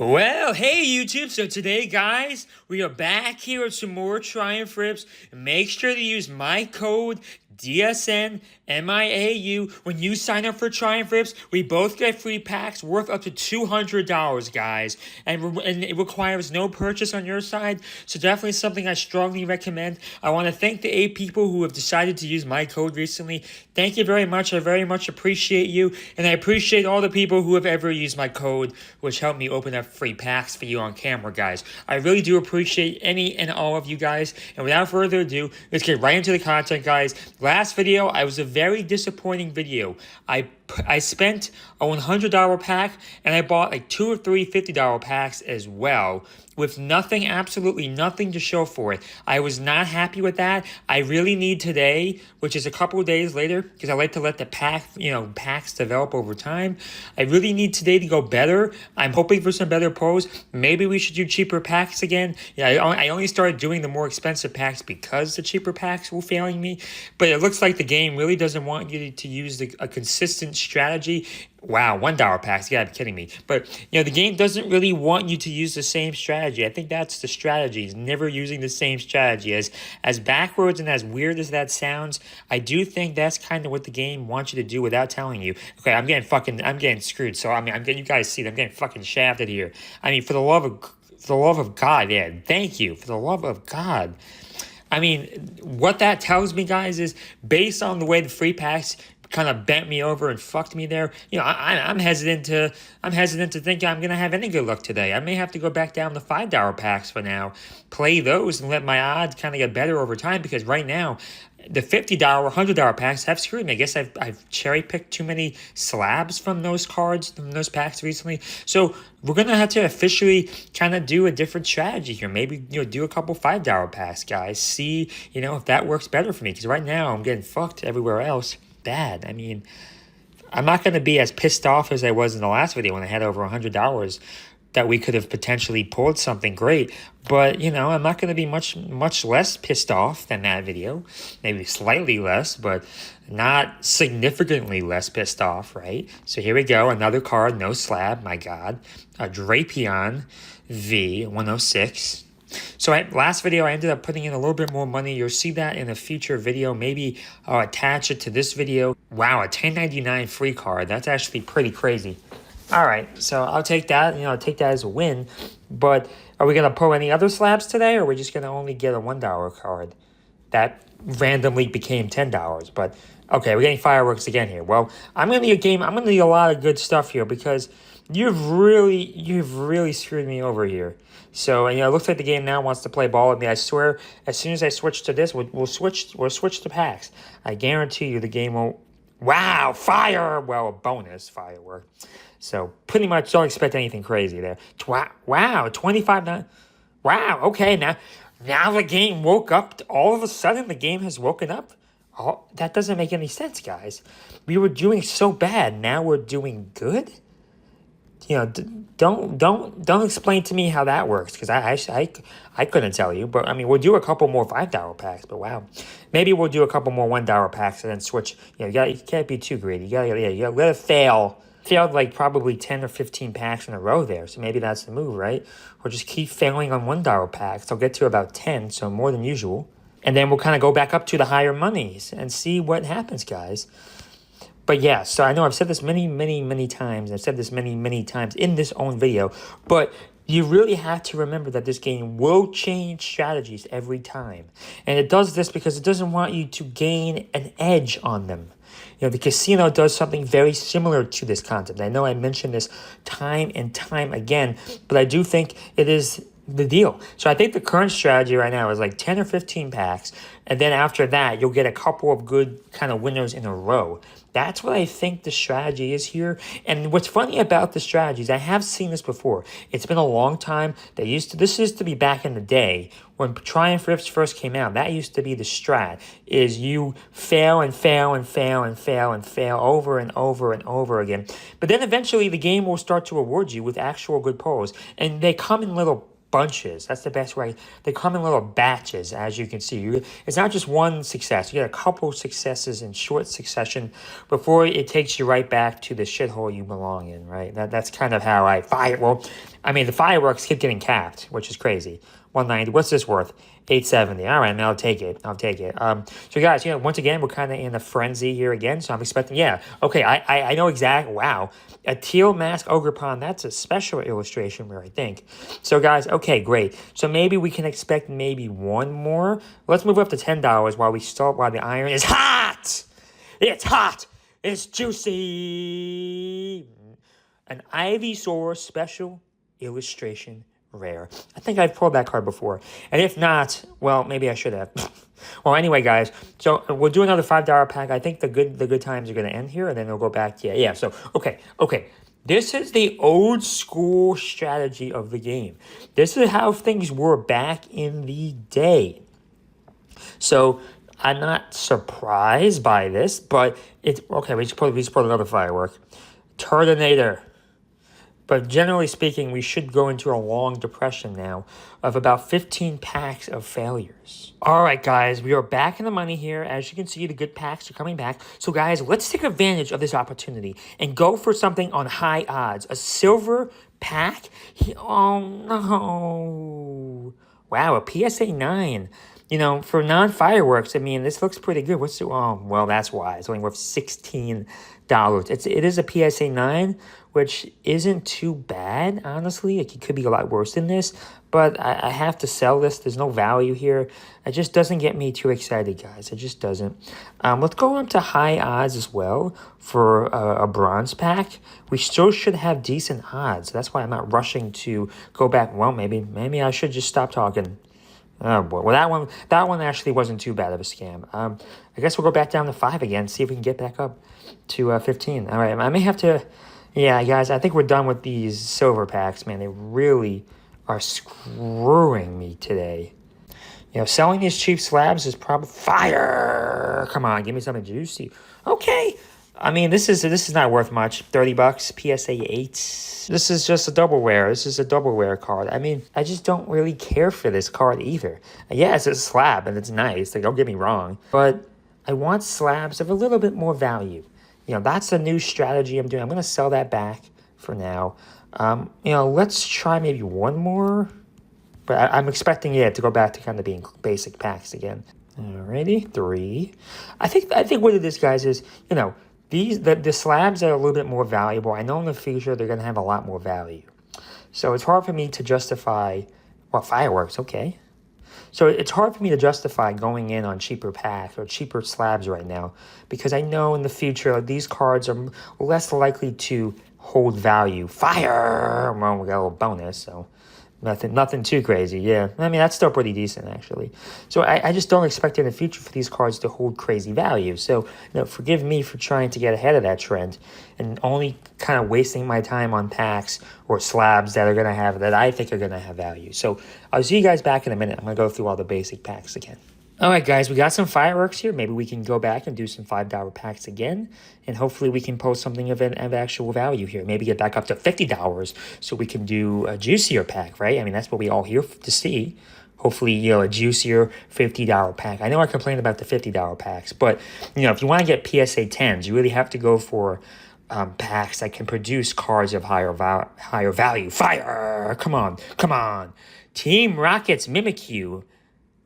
Well, hey YouTube, so today guys, we are back here with some more Triumph Rips. Make sure to use my code DSNMIAU when you sign up for Triumph Rips. We both get free packs worth up to $200, guys, and it requires no purchase on your side, so definitely something I strongly recommend. I want to thank the 8 people who have decided to use my code recently. Thank you very much. I very much appreciate you, and I appreciate all the people who have ever used my code, which helped me open up free packs for you on camera, guys. I really do appreciate any and all of you guys, and without further ado, let's get right into the content, guys. Last video, I was a very disappointing video. I spent a $100 pack, and I bought like 2 or 3 $50 packs as well, with nothing, absolutely nothing to show for it. I was not happy with that. I really need today, which is a couple of days later, because I like to let the packs develop over time. I really need today to go better. I'm hoping for some better pros. Maybe we should do cheaper packs again. Yeah, I only started doing the more expensive packs because the cheaper packs were failing me. But it looks like the game really doesn't want you to use a consistent strategy. Wow, $1 packs, you gotta be kidding me. But, the game doesn't really want you to use the same strategy. I think that's the strategy, is never using the same strategy. As backwards and as weird as that sounds, I do think that's kind of what the game wants you to do without telling you. Okay, I'm getting screwed. So, you guys see it, I'm getting fucking shafted here. For the love of God, yeah, thank you, for the love of God. What that tells me, guys, is based on the way the free packs kind of bent me over and fucked me there. I'm hesitant to think I'm gonna have any good luck today. I may have to go back down to $5 packs for now, play those, and let my odds kind of get better over time. Because right now, the $50, $100 packs have screwed me. I guess I've cherry picked too many slabs from those cards, from those packs recently. So we're gonna have to officially kind of do a different strategy here. Maybe do a couple $5 packs, guys. See if that works better for me. Because right now I'm getting fucked everywhere else. Bad. I'm not going to be as pissed off as I was in the last video when I had over $100 that we could have potentially pulled something great. But, I'm not going to be much less pissed off than that video. Maybe slightly less, but not significantly less pissed off, right? So here we go. Another card, no slab, my God. A Drapion V 106. So last video, I ended up putting in a little bit more money. You'll see that in a future video. Maybe I'll attach it to this video. Wow, a 1099 free card. That's actually pretty crazy. All right, so I'll take that. I'll take that as a win. But are we going to pull any other slabs today, or are we just going to only get a $1 card? That randomly became $10. But, okay, we're getting fireworks again here. Well, I'm going to need a lot of good stuff here because you've really screwed me over here. So, it looks like the game now wants to play ball with me. I swear, as soon as I switch to this, we'll switch to packs. I guarantee you the game won't. Wow, fire! Well, a bonus firework. So, pretty much don't expect anything crazy there. Wow, 25. Wow, okay, now the game woke up. All of a sudden, the game has woken up. Oh, that doesn't make any sense, guys. We were doing so bad. Now we're doing good. Don't explain to me how that works, because I couldn't tell you. But we'll do a couple more $5 packs. But wow, maybe we'll do a couple more $1 packs and then switch. You can't be too greedy. You gotta let it fail. Failed like probably 10 or 15 packs in a row there. So maybe that's the move, right? Or just keep failing on $1 packs. I'll get to about 10, so more than usual, and then we'll kind of go back up to the higher monies and see what happens, guys. But yeah, so I know I've said this many times. I've said this many times in this own video. But you really have to remember that this game will change strategies every time. And it does this because it doesn't want you to gain an edge on them. The casino does something very similar to this concept. I know I mentioned this time and time again, but I do think it is the deal. So I think the current strategy right now is like 10 or 15 packs, and then after that, you'll get a couple of good kind of winners in a row. That's what I think the strategy is here. And what's funny about the strategies, I have seen this before. It's been a long time. This used to be back in the day when Triumph Rips first came out. That used to be the strat, is you fail and fail and fail and fail and fail over and over and over again. But then eventually the game will start to reward you with actual good pulls. And they come in little bunches. That's the best way. They come in little batches, as you can see. It's not just one success. You get a couple successes in short succession before it takes you right back to the shithole you belong in, right? That's kind of how I fire. Well, I mean, the fireworks keep getting capped, which is crazy. 190. What's this worth? 870. All right, man, I'll take it. So guys, once again, we're kind of in a frenzy here again. So I'm expecting, okay, I know exactly. Wow, a teal mask ogre pond. That's a special illustration rare, I think. So guys, okay, great. So maybe we can expect maybe one more. Let's move up to $10 while the iron is hot. It's hot. It's juicy. An Ivysaur special illustration rare. I think I've pulled that card before. And if not, well, maybe I should have. Well, anyway, guys, so we'll do another $5 pack. I think the good times are going to end here, and then we'll go back. Yeah. So, okay. This is the old school strategy of the game. This is how things were back in the day. So, I'm not surprised by this, but it's okay. We just put another firework. Turtonator. But generally speaking, we should go into a long depression now of about 15 packs of failures. All right, guys, we are back in the money here. As you can see, the good packs are coming back. So, guys, let's take advantage of this opportunity and go for something on high odds. A silver pack? Oh, no. Wow, a PSA 9. For non-fireworks, I mean, this looks pretty good. Well, that's why. It's only worth $16. It is a PSA 9, which isn't too bad, honestly. It could be a lot worse than this, but I have to sell this. There's no value here. It just doesn't get me too excited, guys. It just doesn't. Let's go up to high odds as well for a bronze pack. We still should have decent odds. That's why I'm not rushing to go back. Well, maybe I should just stop talking. Oh boy, well that one actually wasn't too bad of a scam. I guess we'll go back down to 5 again, see if we can get back up to 15. All right, I may have to, yeah, guys, I think we're done with these silver packs, man. They really are screwing me today. Selling these cheap slabs is probably fire. Come on, give me something juicy. Okay. I mean, this is not worth much. $30, PSA 8. This is just a double rare. This is a double rare card. I mean, I just don't really care for this card either. Yeah, it's a slab and it's nice. Like, don't get me wrong. But I want slabs of a little bit more value. That's a new strategy I'm doing. I'm going to sell that back for now. Let's try maybe one more. But I'm expecting it to go back to kind of being basic packs again. Alrighty, 3. I think what it is, guys, is, the slabs are a little bit more valuable. I know in the future they're going to have a lot more value. So it's hard for me to justify, fireworks, okay. So it's hard for me to justify going in on cheaper packs or cheaper slabs right now because I know in the future these cards are less likely to hold value. Fire! Well, we got a little bonus, so nothing too crazy, yeah. I mean, that's still pretty decent, actually. So I just don't expect in the future for these cards to hold crazy value. So, forgive me for trying to get ahead of that trend and only kind of wasting my time on packs or slabs that I think are going to have value. So I'll see you guys back in a minute. I'm going to go through all the basic packs again. All right, guys, we got some fireworks here. Maybe we can go back and do some $5 packs again, and hopefully we can post something of actual value here. Maybe get back up to $50 so we can do a juicier pack, right? I mean, that's what we all here to see. Hopefully, a juicier $50 pack. I know I complained about the $50 packs, but, if you want to get PSA 10s, you really have to go for packs that can produce cards of higher value. Fire! Come on. Team Rocket's Mimikyu.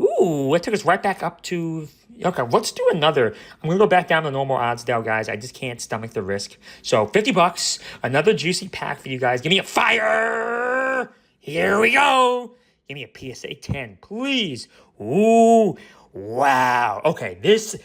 Ooh, it took us right back up to... Okay, let's do another. I'm going to go back down to normal odds now, guys. I just can't stomach the risk. So, $50, another juicy pack for you guys. Give me a fire! Here we go! Give me a PSA 10, please. Ooh, wow. Okay, this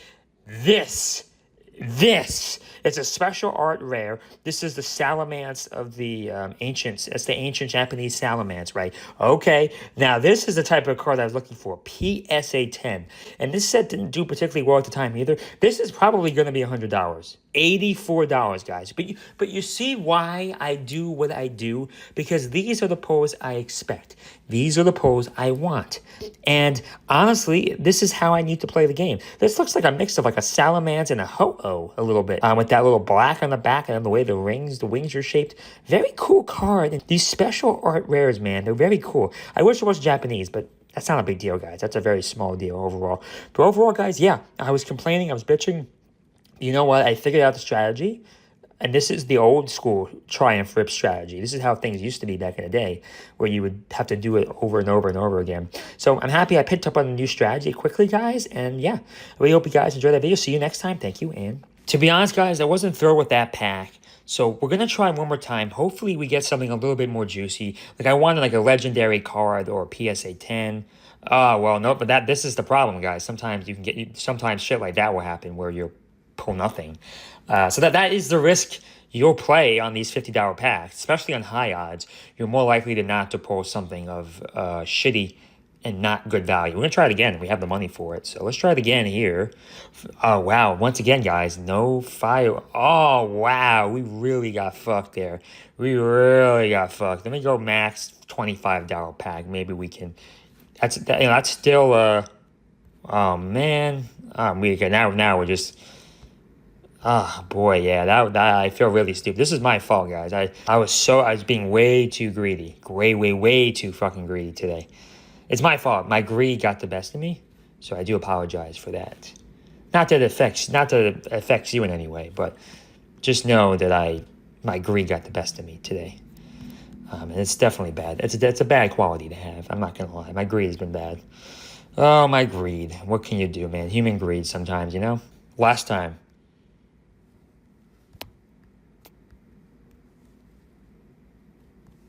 it's a special art rare. This is the Salamence of the ancients. It's the ancient Japanese Salamence, right? Okay, now this is the type of card I was looking for, PSA 10. And this set didn't do particularly well at the time either. This is probably going to be $100. $84, guys. But you see why I do what I do? Because these are the pulls I expect. These are the pulls I want. And honestly, this is how I need to play the game. This looks like a mix of like a Salamence and a O a little bit. With that little black on the back and the way the wings are shaped. Very cool card. And these special art rares, man, they're very cool. I wish it was Japanese, but that's not a big deal, guys. That's a very small deal overall. But overall, guys, yeah, I was complaining, I was bitching. You know what? I figured out the strategy. And this is the old school Triumph Rip strategy. This is how things used to be back in the day, where you would have to do it over and over and over again. So I'm happy I picked up on a new strategy quickly, guys. And yeah, I really hope you guys enjoyed that video. See you next time. Thank you. And to be honest, guys, I wasn't thrilled with that pack. So we're going to try one more time. Hopefully we get something a little bit more juicy. Like I wanted like a legendary card or a PSA 10. Well, no, but this is the problem, guys. Sometimes sometimes shit like that will happen where you'll pull nothing. So that is the risk you'll play on these $50 packs, especially on high odds. You're more likely than not to pull something of shitty and not good value. We're going to try it again. We have the money for it. So let's try it again here. Oh, wow. Once again, guys, no fire. Oh, wow. We really got fucked there. We really got fucked. Let me go max $25 pack. Maybe we can. That's still, oh, man. Now we're just. Oh, boy, yeah, that I feel really stupid. This is my fault, guys. I was being way too greedy. Way too fucking greedy today. It's my fault. My greed got the best of me, so I do apologize for that. Not that it affects you in any way, but just know that my greed got the best of me today. And it's definitely bad. It's a bad quality to have. I'm not gonna lie. My greed has been bad. Oh, my greed. What can you do, man? Human greed sometimes, you know? Last time.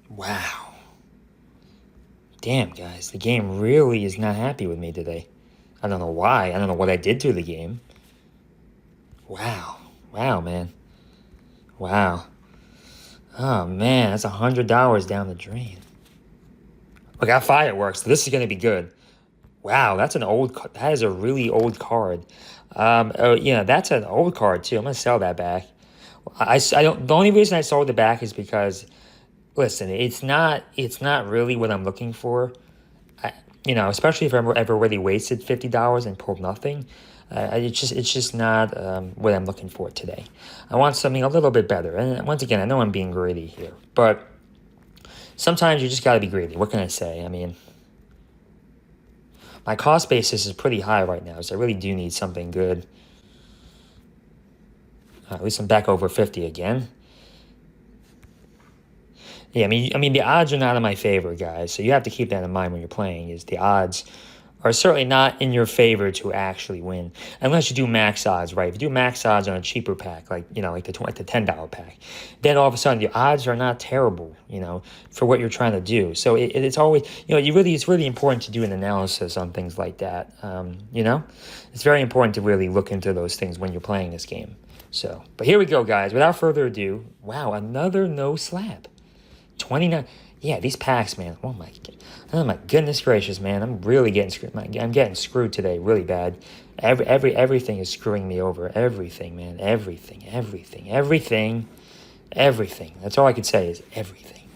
Wow. Damn, guys. The game really is not happy with me today. I don't know why. I don't know what I did to the game. Wow. Wow, man. Wow. Oh, man. That's $100 down the drain. I got fireworks. So this is going to be good. Wow, that is a really old card. Oh, yeah, that's an old card, too. I'm going to sell that back. The only reason I sold it back is because... Listen, it's not really what I'm looking for. Especially if I've already wasted $50 and pulled nothing. It's just not what I'm looking for today. I want something a little bit better. And once again, I know I'm being greedy here, but sometimes you just got to be greedy. What can I say? I mean, my cost basis is pretty high right now, so I really do need something good. At least I'm back over 50 again. Yeah, I mean, the odds are not in my favor, guys. So you have to keep that in mind when you're playing. Is the odds are certainly not in your favor to actually win, unless you do max odds, right? If you do max odds on a cheaper pack, like the $10 pack, then all of a sudden the odds are not terrible, for what you're trying to do. So it's always, it's really important to do an analysis on things like that. It's very important to really look into those things when you're playing this game. So, but here we go, guys. Without further ado, wow, another no slab. 29. Yeah, these packs, man. Oh my goodness gracious, man. I'm really getting screwed. I'm getting screwed today, really bad. Everything is screwing me over. Everything, man. Everything. That's all I can say is everything.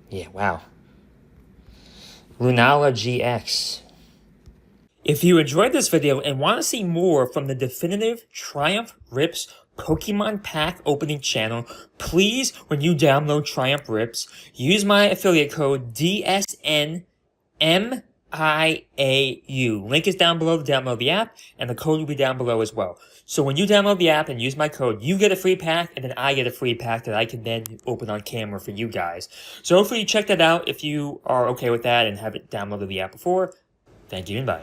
Yeah, wow. Lunala GX. If you enjoyed this video and want to see more from the definitive Triumph Rips Pokemon pack opening channel, please, when you download Triumph Rips, use my affiliate code DSNMIAU. Link is down below to download the app, and the code will be down below as well. So when you download the app and use my code, you get a free pack, and then I get a free pack that I can then open on camera for you guys. So hopefully you check that out if you are okay with that and have it downloaded the app before. Thank you and bye.